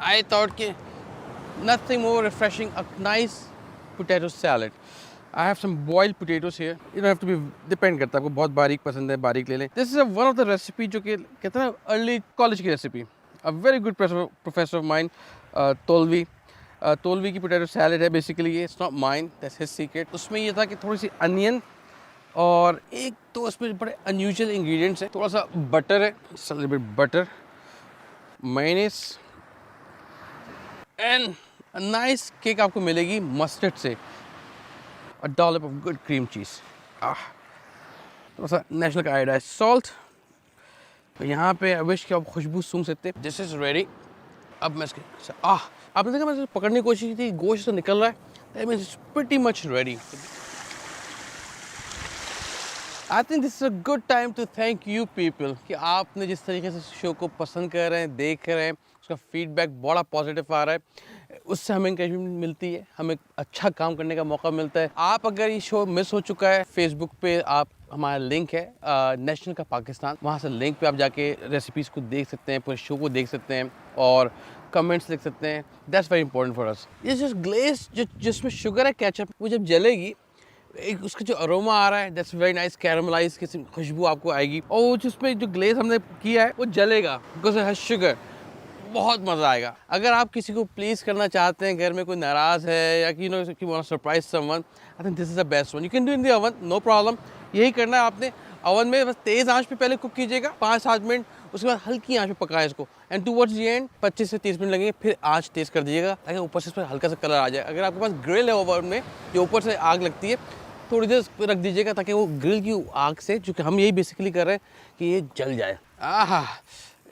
I thought कि nothing more refreshing, a nice potato salad. I have some boiled potatoes here. You don't have to be, depend करता है आपको बहुत बारीक पसंद है बारीक ले लें. This is one of the recipe जो कि कहते हैं early college की recipe. A very good professor of mine, Tolvi. Tolvi की potato salad है basically ये. It's not mine, that's his secret. उसमें ये था कि थोड़ी सी onion और एक तो उसमें बड़े unusual ingredients हैं. थोड़ा सा butter है, a little bit butter, mayonnaise. And a nice cake आपको मिलेगी मस्टर्ड से. A dollop of good cream cheese. थोड़ा सा नेशनल का आयोडाइज सॉल्ट. तो यहाँ पे आई विश कि आप खुशबू सूंघ सकते. This is ready. अब मैं इसके आपने देखा मैंने पकड़ने की कोशिश की थी, गोश्त तो निकल रहा है, that means it's pretty much ready. I think this is a good time to thank you people कि आपने जिस तरीके से शो को पसंद कर रहे हैं, देख रहे हैं, उसका फीडबैक बड़ा पॉजिटिव आ रहा है, उससे हमें इंकरेजमेंट मिलती है, हमें अच्छा काम करने का मौका मिलता है। आप अगर ये शो मिस हो चुका है, फेसबुक पे आप हमारा लिंक है नेशनल का पाकिस्तान, वहाँ से लिंक पे आप जाके रेसिपीज़ को देख सकते हैं, पूरे शो को देख सकते हैं और कमेंट्स लिख सकते हैं। That's very important for us. ये जो ग्लेस जिसमें शुगर है केचप, वो जब जलेगी एक उसका जो अरोमा आ रहा है, दैट्स वेरी नाइस, कैरमलाइज की खुशबू आपको आएगी और वो जिसमें जो ग्लेस हमने किया है वो जलेगा बिकॉज इट हैज शुगर। बहुत मज़ा आएगा। अगर आप किसी को प्लीज़ करना चाहते हैं, घर में कोई नाराज़ है या कि you want to surprise someone, I think this is the best one. You can do in the oven, no problem. यही करना है आपने, ओवन में बस तेज़ आंच पे पहले कुक कीजिएगा 5-7 मिनट, उसके बाद हल्की आंच पे पकाएं इसको एंड टूवर्ड्स द एंड 25 से 30 मिनट लगेंगे, फिर आंच तेज़ कर दीजिएगा ताकि ऊपर से इस पर हल्का सा कलर आ जाए। अगर आपके पास ग्रिल है ओवन में जो ऊपर से आग लगती है, थोड़ी देर रख दीजिएगा ताकि वो ग्रिल की आग से, जो कि हम यही बेसिकली कर रहे हैं कि ये जल जाए। आहा,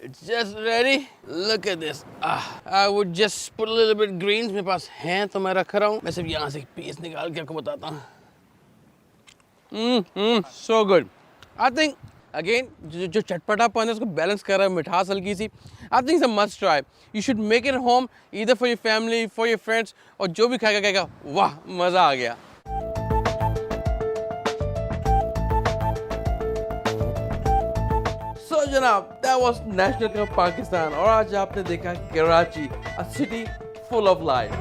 it's just ready. Look at this. I would just put a little bit greens, मेरे पास हैं तो मैं रख रहा हूँ। मैं सिर्फ यहाँ से पीस निकाल के आपको बताता हूँ। So good. I think again जो चटपटापन है उसको बैलेंस कर रहा है, मिठास हल्की सी। I think it's a must try. You should make it at home, either for your family, for your friends, और जो भी खाएगा कहेगा वाह मज़ा आ गया। So जनाब, that was National Cup Pakistan और आज आपने देखा Karachi, a city full of life.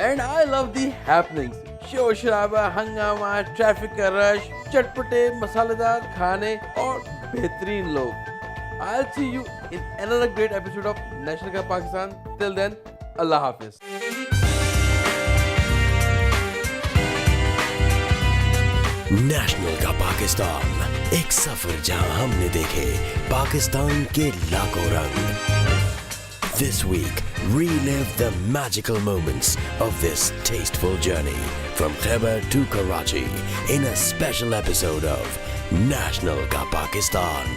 And I love the happenings. शोर शराबा, हंगामा, ट्रैफिक का रश, चटपटे मसालेदार खाने और बेहतरीन लोग। I'll see you in another great episode of National Cup Pakistan. Till then, Allah Hafiz. National का पाकिस्तान, एक सफर जहां हमने देखे पाकिस्तान के लाखों रंग। This week, relive the magical moments of this tasteful journey from Khyber to Karachi in a special episode of National ka Pakistan.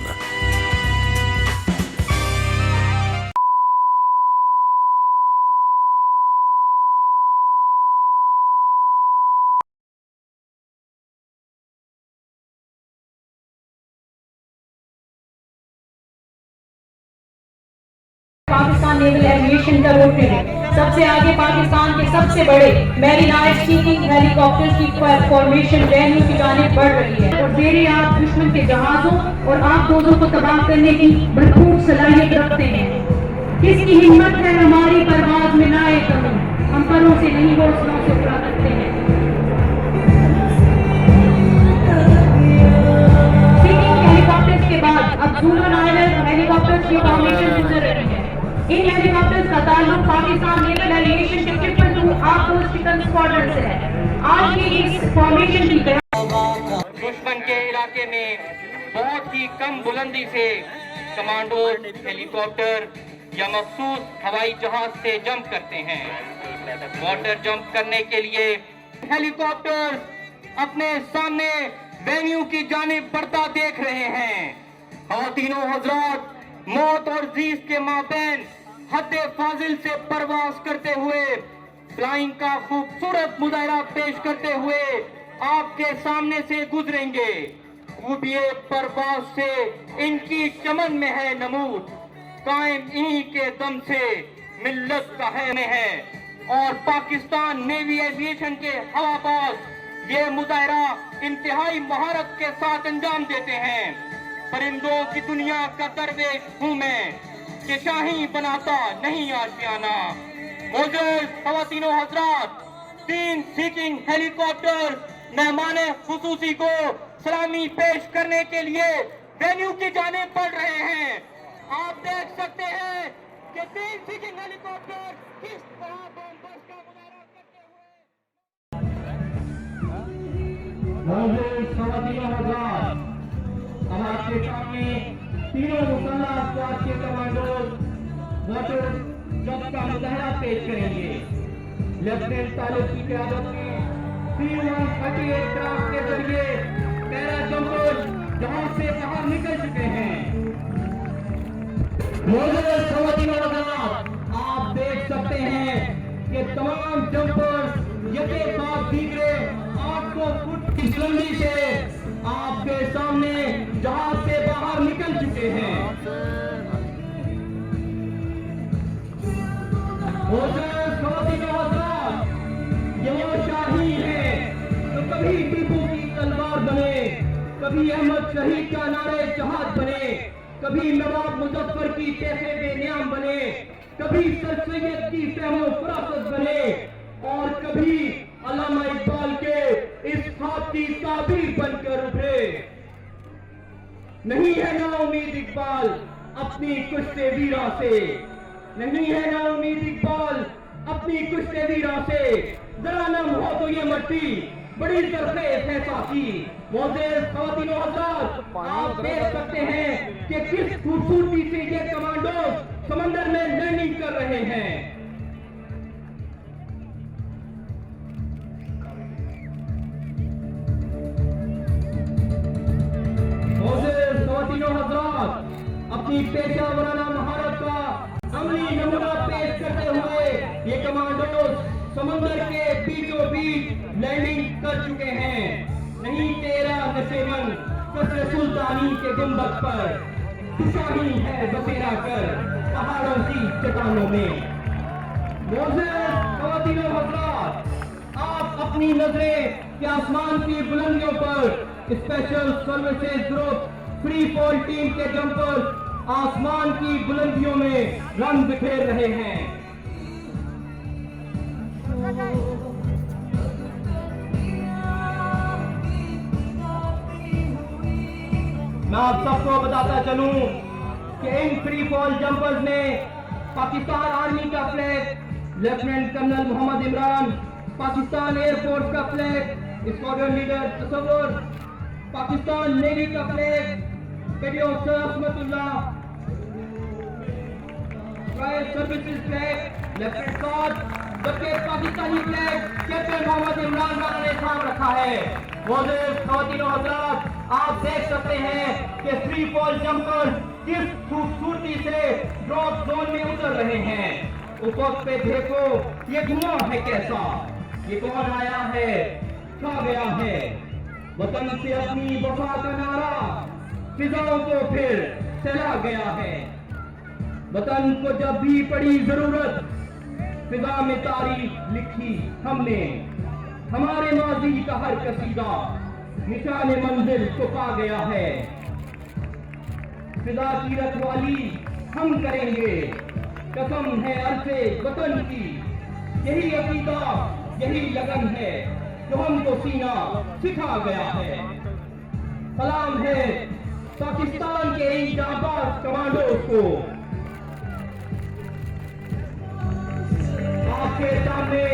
Pakistan naval aviation का road training सबसे आगे पाकिस्तान के सबसे बड़े मैरीनाइज स्टीकिंग हेलीकॉप्टर्स की फॉर्मेशन वेन्यू की जानिब बढ़ रही है और जेरे आप दुश्मन के जहाजों और आबदोजों को तबाह करने की भरपूर सलाहियत रखते हैं। किसकी हिम्मत है हमारी परवाज में लाए कमी, हम परों से नहीं हौसलों से उड़ा करते हैं। स्टीकिंग हेलीकॉप्टर्स के बाद अब जूलन आइलैंड हेलीकॉप्टर्स की फॉर्मेशन गुजर रही है। इन हेलीकॉप्टर्स का ताल्लुक पाकिस्तान नेवल एविएशन के 222 आर्म्ड चिकन स्क्वाड्रन से है। आज की इस फॉर्मेशन की दुश्मन के इलाके में बहुत ही कम बुलंदी से कमांडो हेलीकॉप्टर या मखसूस हवाई जहाज से जंप करते हैं। वाटर जंप करने के लिए हेलीकॉप्टर अपने सामने वेन्यू की जानिब बढ़ता देख रहे हैं। ख़वातीनो हज़रात, मौत और जीत के माबैन हद फाजिल से परवाज करते हुए फ्लाइंग का खूबसूरत मुजाहरा पेश करते हुए आपके सामने से गुजरेंगे। खूबिए परवाज से इनकी चमन में है नमूद, कायम इन्हीं के दम से मिल्लत का है और पाकिस्तान नेवी एविएशन के हवाबाज ये मुजाहरा इंतहाई महारत के साथ अंजाम देते हैं। परिंदों की दुनिया का दरवेश हूँ मैं कि शाही बनाता नहीं आशियाना। मौजूद ख़वातीनो हज़रात, 3 सीकिंग हेलीकॉप्टर मेहमान खुसूसी को सलामी पेश करने के लिए वेन्यू की जानिब बढ़ रहे हैं। आप देख सकते हैं कि 3 सीकिंग हेलीकॉप्टर किस तरह बॉम्बर्स का मुजाहरा करते हुए। मौजूद ख़वातीनो हज़रात, अब आपके सामने तीनों मुसल्लह अफवाज के कमांडोज वाटर जंप का मुजाहरा पेश करेंगे। लेफ्टिनेंट तालिब की क़यादत में C-130 एयरक्राफ्ट के जरिए पैरा जंपर्स जहाज से बाहर निकल चुके हैं। मौजूद ख़वातीनो हज़रात, देख सकते हैं कि तमाम जंपर्स यके साथ दीगरे 800 फुट की बुलंदी से आपके सामने जहाज से बाहर निकल चुके हैं। ये वो शाही है तो कभी टीपू की तलवार बने, कभी अहमद शहीद का नारे जहाज बने, कभी नवाब मुजफ्फर की तैसे बेनियाम बने, कभी सर सैयद की फहमो फरासत बने और कभी अल्लामा इकबाल के इस खाब की ताबीर बनकर उभरे। नहीं है ना उम्मीद इकबाल अपनी कुश्ते वीरा से, नहीं है ना उम्मीद इकबाल अपनी कुश्ते वीरा से, जरा नम हो तो ये मट्टी बड़ी सरफेस है साथी। मोअज़्ज़िज़ ख़वातीनो हज़रात, आप देख सकते हैं कि किस खूबसूरती से ये कमांडो समंदर में लैंडिंग कर रहे हैं। मोअज़्ज़िज़ ख़वातीनो हज़रात, अपनी पेशा वराना महारत का अमली नमूना पेश करते हुए ये कमांडो समंदर के बीचों बीच लैंडिंग कर चुके हैं। नहीं तेरा नशेमन कसर सुल्तानी के गुंबद पर, शाही है बसेरा कर पहाड़ों की चट्टानों में। मोअज़्ज़िज़ ख़वातीनो हज़रात, आप अपनी नजरें के आसमान की बुलंदियों पर special services group free fall team के जंपर्स आसमान की बुलंदियों में रंग बिखेर रहे हैं। मैं आप सबको बताता चलूं कि इन फ्री फॉल जंपर्स ने पाकिस्तान आर्मी का flag lieutenant colonel Mohammad Imran, Pakistan air force का flag squadron leader Tasawwur, Pakistan navy का flag petty officer Asmatullah, fire services flag lieutenant Saad, जबकि पाकिस्तानी फ्लैग कैप्टन मोहम्मद इमरान वाला ने थाम रखा है। मोअज़्ज़िज़ ख़वातीनो हज़रात, आप देख सकते हैं कि फ्री फॉल जंपर्स किस खूबसूरती से ड्रॉप जोन में उतर रहे हैं। ऊपर पे देखो ये धुआं है कैसा, ये कौन आया है, छा गया है वतन से अपनी वफा का नारा, फिजाओं को फिर चला गया है। वतन को जब भी पड़ी जरूरत फिजा में तारीख लिखी हमने, हमारे माजी का हर कसीदा निशाने मंजिल को पा गया है। फिजा की रखवाली हम करेंगे, कसम है अरसे वतन की, यही अकीदा यही लगन है जो हमको सीना सिखा गया है। सलाम है पाकिस्तान के इन जाबाज कमांडोज को। आपके सामने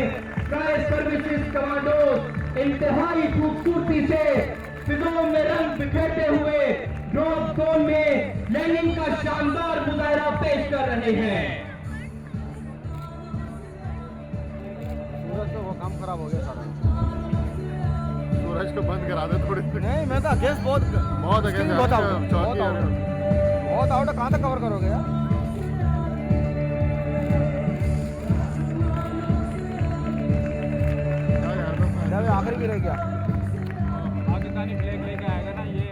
फायर सर्विसेज कमांडोज इंतहाई खूबसूरती से फिजाओं में रंग बिखेरते हुए ड्रॉप जोन में लैंडिंग का शानदार मुजाहरा पेश कर रहे हैं। सूरज तो वो काम खराब हो गया सारा। सूरज को बंद करा दे थोड़ी। नहीं मैं तो अगेंस्ट बहुत अगेंस्ट बहुत आउट है। कहाँ तक कवर करोगे यार? आखिर भी रह गया। पाकिस्तानी फ्लैग लेके आएगा ना ये।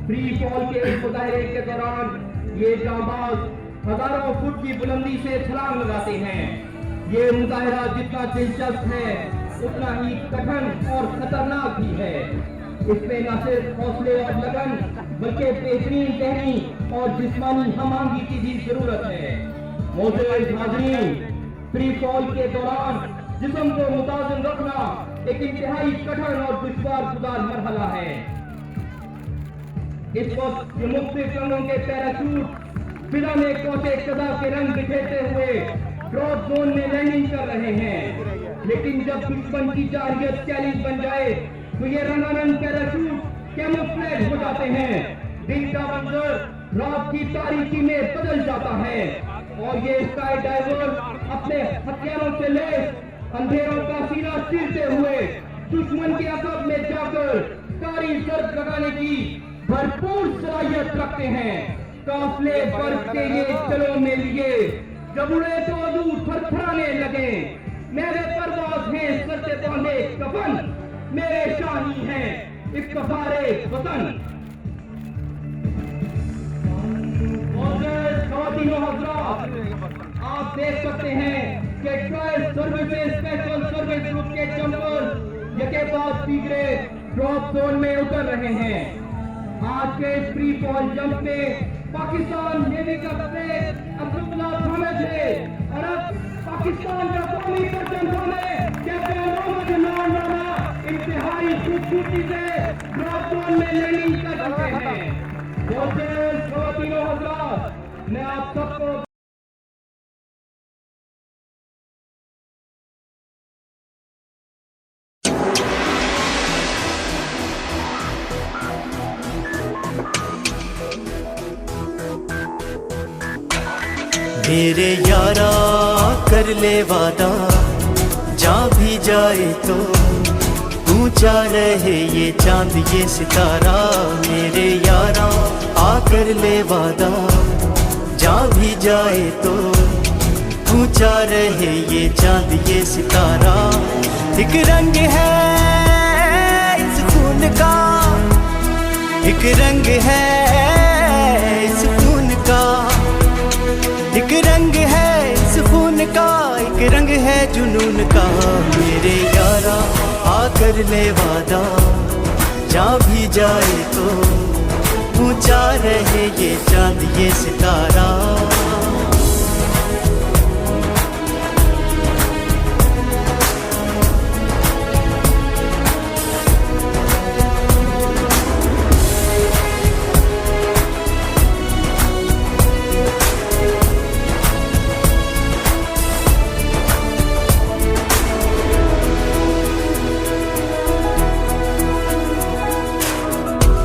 फ्री फॉल के इस मुजाहरे के दौरान ये जांबाज हजारों फुट की बुलंदी से छलांग लगाते हैं। ये मुजाहरा जितना दिलचस्प है उतना ही कठिन और खतरनाक भी है। इसमें न सिर्फ हौसले और लगन बल्कि बेहतरीन जहनी और जिस्मानी हमआहंगी की भी जरूरत है। मोअज़्ज़िज़ हाज़रीन, फ्री फॉल के दौरान जिस्म को मुताज़िन रखना एक इंतहाई कठिन और दुश्वार गुज़ार मरहला है। इस वक्त ये मुख्तलिफ रंगों के पैराशूट फिजा में कौशे कदा के रंग बिखेरते हुए ड्रॉप जोन में लैंडिंग कर रहे हैं। लेकिन जब दुश्मन की जारहियत चैलेंज बन जाए तो ये रंगारंग पैराशूट कैमोफ्लेज हो जाते हैं। दिन का मंजर रात की तारीकी में बदल जाता है और ये स्काई डाइवर अपने हथियारों से लैस अंधेरों का सीना चीरते हुए दुश्मन के अकब में जाकर कारी जर्ब लगाने की भरपूर सलाहियत रखते हैं। काफिले बर्फ के ये जलों में लिए जब उड़े तो दूर थरथराने लगे। मेरे परवाज हैं सर से बांधे कफन, मेरे शाही हैं इफ्तिखारे वतन। ख़वातीनो हज़रात, आप देख सकते हैं कि trial services special service group के जंपर्स यके बाद तीसरे ड्रॉप जोन में उतर रहे हैं। आज के इस फ्री फॉल जंप में पाकिस्तान नेवी का फ्लैग अब्दुल्ला थामे थे और अब पाकिस्तान का कौमी परचम थामे कैप्टन मोहम्मद इमरान राना इंतहाई खूबसूरती से ड्रॉप जोन में लैंडिंग कर चुके हैं। ख़वातीनो हज़रात, मैं आप सबको मेरे यारा कर ले वादा, जा भी जाए तो ऊंचा रहे ये चांद ये सितारा। मेरे यारा आकर ले वादा, जा भी जाए तो ऊंचा रहे ये चांद ये सितारा। एक रंग है इस खून का, एक रंग है इस खून का, एक रंग है इस खून का, एक रंग है जुनून का। मेरे यारा आकर ले वादा, जा भी जाए तो ऊंचा रहे ये चांद ये सितारा।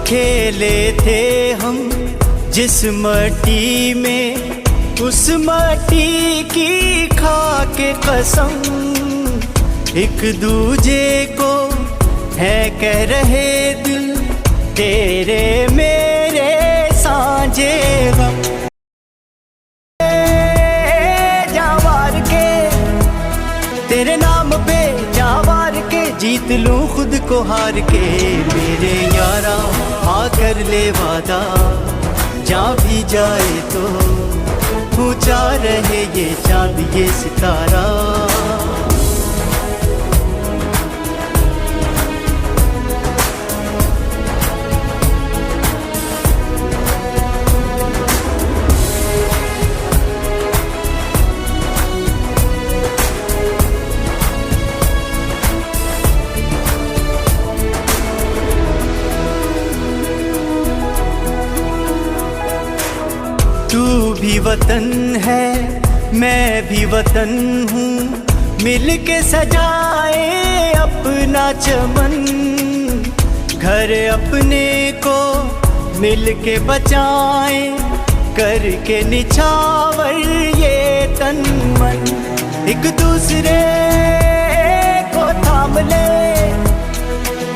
खेले थे हम जिस मट्टी में, उस मट्टी की खा के कसम, एक दूजे को है कह रहे दिल तेरे मेरे सांझे गम। जावार के तेरे नाम पे जावार के जीत लूं खुद को हार के। मेरे यारा आकर ले वादा, जा भी जाए तो ऊंचा रहे ये चांद ये सितारा। तू भी वतन है मैं भी वतन हूँ, मिल के सजाए अपना चमन। घर अपने को मिल के बचाए, करके निछावर ये तन मन। एक दूसरे को थाम ले,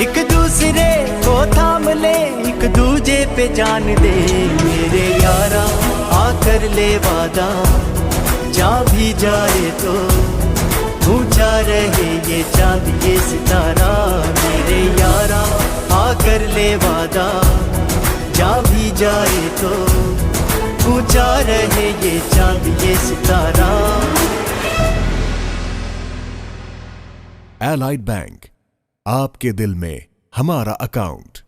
एक दूसरे को थाम ले, एक दूजे पे जान दे। मेरे यारा आकर ले वादा, जा भी जाए तो ऊंचा रहे ये चांद ये सितारा। मेरे यारा आकर ले वादा, जा भी जाए तो ऊंचा रहे ये चांद ये सितारा। एलाइड बैंक, आपके दिल में हमारा account.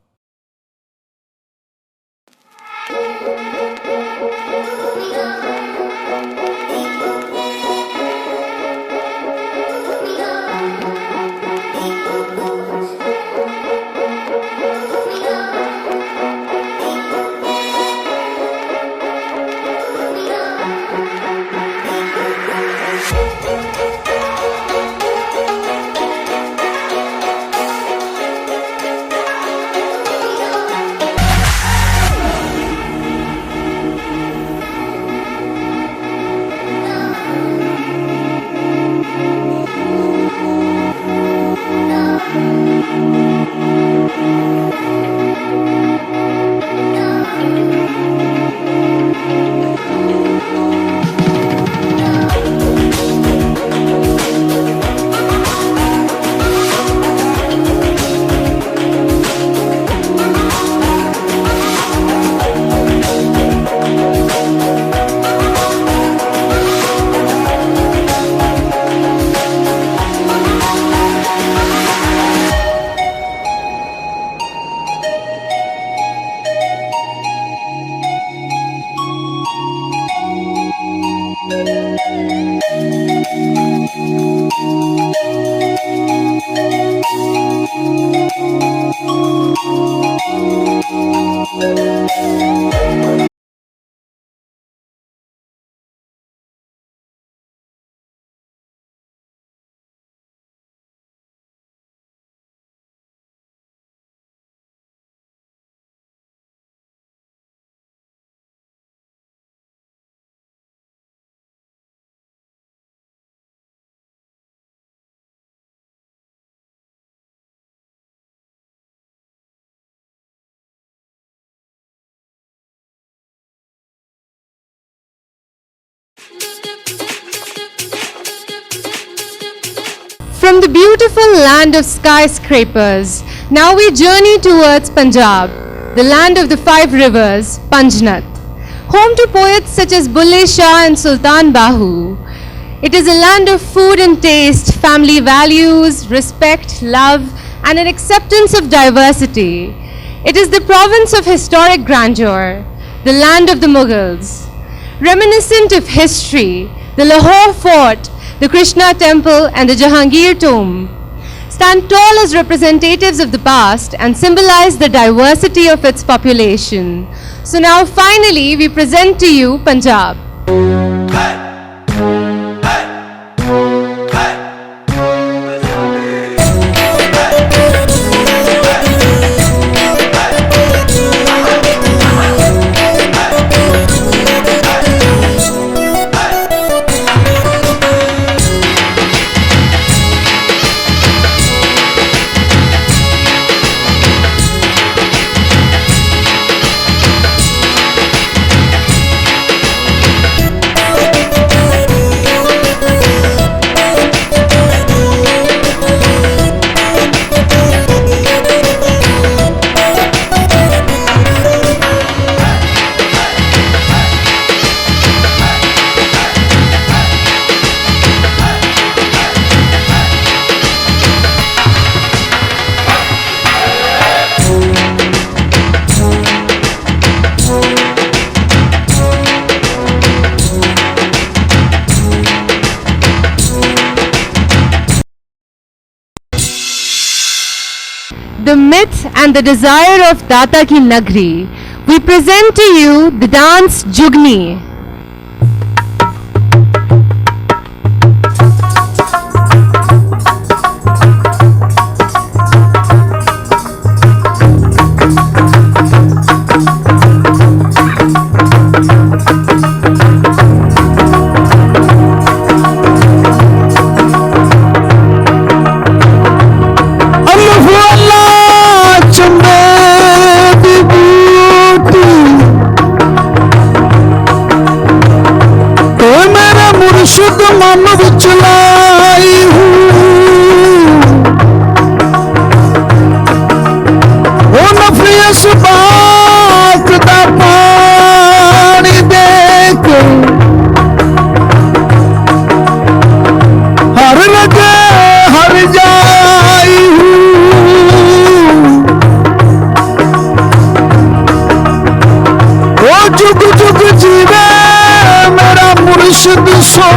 From the beautiful land of skyscrapers, now we journey towards Punjab, the land of the 5 rivers, Panjnath, home to poets such as Bulle Shah and Sultan Bahu. It is a land of food and taste, family values, respect, love, and an acceptance of diversity. It is the province of historic grandeur, the land of the Mughals. Reminiscent of history, the Lahore Fort, the Krishna Temple, and the Jahangir Tomb stand tall as representatives of the past and symbolize the diversity of its population. So now finally we present to you Punjab. The myth and the desire of Data Ki Nagri, we present to you the dance Jugni. शुद्ध मन विच लाई हूँ वो नफियस बात दा पानी देख हर लगे हर जाई हूँ वो जुग जुग जीवे मेरा मुर्शिद सो